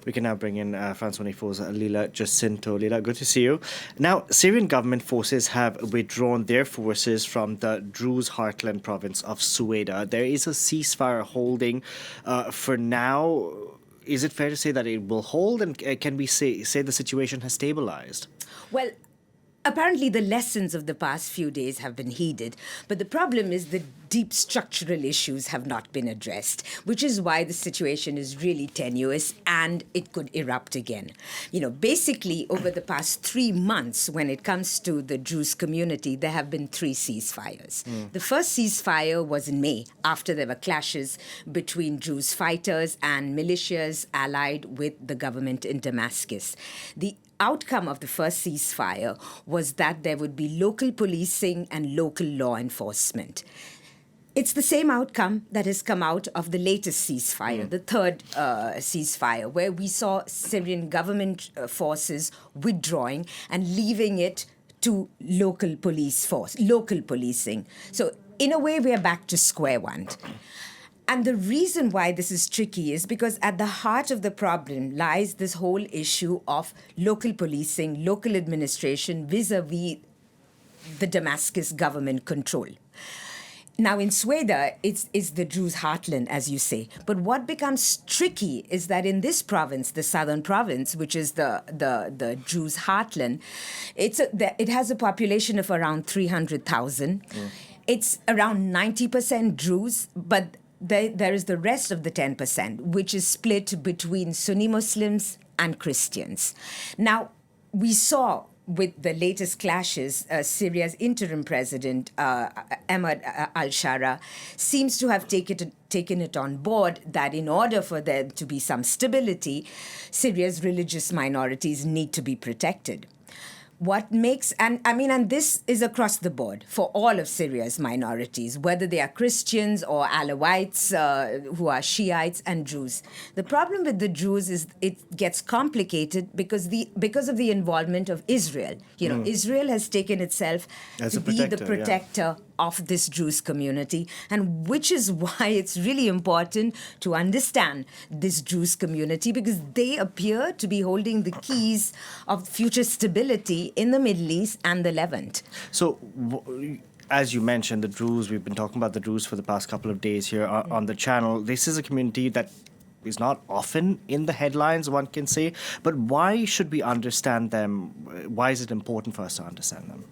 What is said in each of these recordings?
We can now bring in France 24's Leela Jacinto. Leela, good to see you. Now, Syrian government forces have withdrawn their forces from the Druze heartland province of Sweida. There is a ceasefire holding for now. Is it fair to say that it will hold, and can we say the situation has stabilized? Well, apparently the lessons of the past few days have been heeded, but the problem is the deep structural issues have not been addressed, which is why the situation is really tenuous and it could erupt again. Basically, over the past 3 months, when it comes to the Druze community, there have been 3 ceasefires. The first ceasefire was in May, after there were clashes between Druze fighters and militias allied with the government in Damascus. The outcome of the first ceasefire was that there would be local policing and local law enforcement. It's the same outcome that has come out of the latest ceasefire, the third ceasefire, where we saw Syrian government forces withdrawing and leaving it to local policing. So in a way, we are back to square one. And the reason why this is tricky is because at the heart of the problem lies this whole issue of local policing, local administration vis-a-vis the Damascus government control. Now, in Sweida, it's the Druze heartland, as you say. But what becomes tricky is that in this province, the southern province, which is the Druze heartland, it has a population of around 300,000. It's around 90% Druze, but there is the rest of the 10%, which is split between Sunni Muslims and Christians. Now, we saw with the latest clashes, Syria's interim president, Ahmed al-Sharaa, seems to have taken it on board that in order for there to be some stability, Syria's religious minorities need to be protected. What makes, and this is across the board for all of Syria's minorities, whether they are Christians or Alawites, who are Shiites and Druze. The problem with the Druze is it gets complicated because of the involvement of Israel. Israel has taken itself to be the protector of this Druze community, and which is why it's really important to understand this Druze community, because they appear to be holding the keys of future stability in the Middle East and the Levant. So, as you mentioned, the Druze, we've been talking about the Druze for the past couple of days here on the channel. This is a community that is not often in the headlines, one can say. But why should we understand them? Why is it important for us to understand them?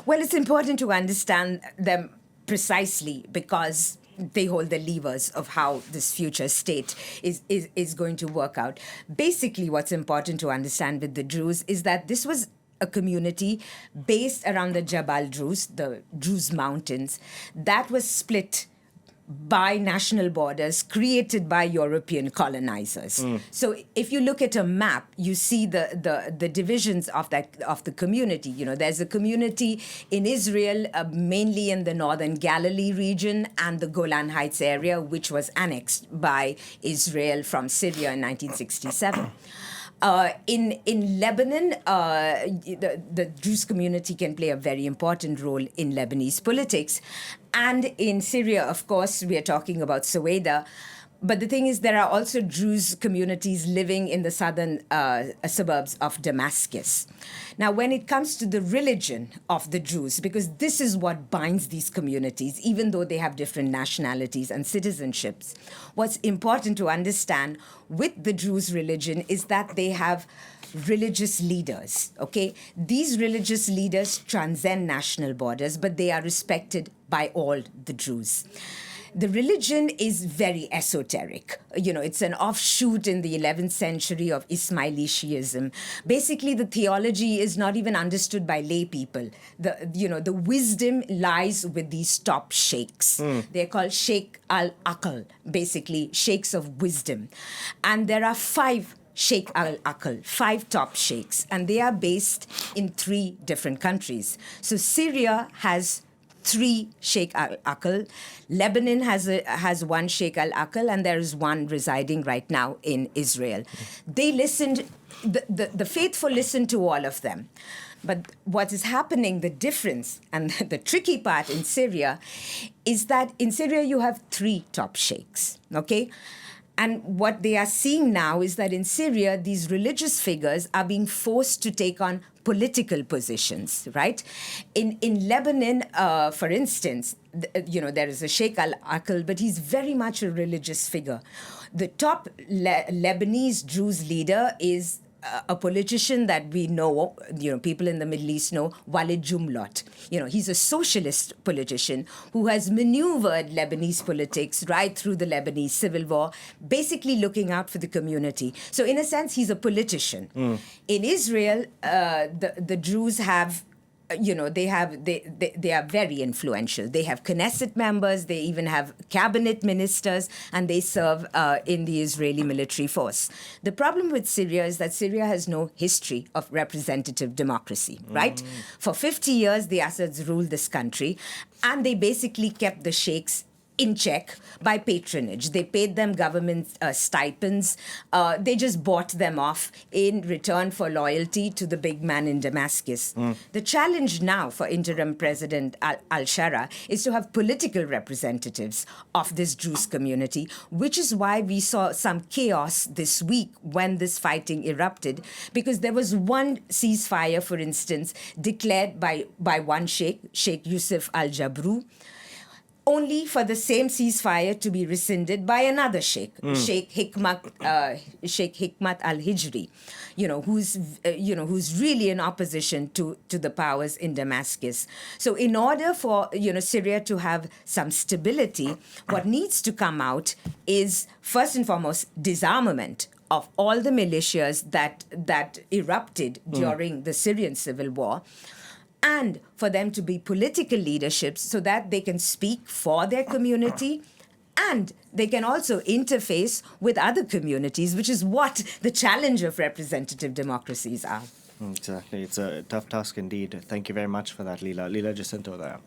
Well, it's important to understand them precisely because they hold the levers of how this future state is going to work out. Basically, what's important to understand with the Druze is that this was a community based around the Jabal Druze, the Druze mountains, that was split by national borders created by European colonizers. So if you look at a map, you see the divisions of the community. There's a community in Israel, mainly in the northern Galilee region and the Golan Heights area, which was annexed by Israel from Syria in 1967. In Lebanon, the Druze community can play a very important role in Lebanese politics. And in Syria, of course, we are talking about Sweida. But the thing is, there are also Druze communities living in the southern suburbs of Damascus. Now, when it comes to the religion of the Druze, because this is what binds these communities, even though they have different nationalities and citizenships, what's important to understand with the Druze religion is that they have religious leaders, okay? These religious leaders transcend national borders, but they are respected by all the Druze. The religion is very esoteric. It's an offshoot in the 11th century of Ismaili Shiism. Basically, the theology is not even understood by lay people. The wisdom lies with these top sheikhs. They're called Sheikh al-Aql, basically sheikhs of wisdom. And there are 5 Sheikh al-Aql, 5 top sheikhs, and they are based in 3 different countries. So Syria has 3 Sheikh al-Aql. Lebanon has 1 Sheikh al-Aql, and there is 1 residing right now in Israel. They listened, the faithful listened to all of them. But what is happening, the difference and the tricky part in Syria is that in Syria you have 3 top sheikhs, okay? And what they are seeing now is that in Syria, these religious figures are being forced to take on political positions, right? In Lebanon, for instance, there is a Sheikh al-Aql, but he's very much a religious figure. The top Lebanese Druze leader is a politician that we know, people in the Middle East know, Walid Jumlot. He's a socialist politician who has maneuvered Lebanese politics right through the Lebanese civil war, basically looking out for the community. So in a sense, he's a politician. In Israel, the Druze have they are very influential. They have Knesset members, they even have cabinet ministers, and they serve in the Israeli military force. The problem with Syria is that Syria has no history of representative democracy, right? For 50 years, the Assads ruled this country, and they basically kept the sheikhs in check by patronage. They paid them government stipends. They just bought them off in return for loyalty to the big man in Damascus. The challenge now for interim President al-Sharaa is to have political representatives of this Druze community, which is why we saw some chaos this week when this fighting erupted, because there was one ceasefire, for instance, declared by one sheikh, Sheikh Yusuf al-Jabru, only for the same ceasefire to be rescinded by another sheikh, Sheikh Hikmat al-Hijri, who's really in opposition to the powers in Damascus. So in order for Syria to have some stability, what needs to come out is first and foremost disarmament of all the militias that erupted during the Syrian civil war, and for them to be political leaderships so that they can speak for their community and they can also interface with other communities, which is what the challenge of representative democracies are. Exactly. It's a tough task indeed. Thank you very much for that, Leela. Leela Jacinto there.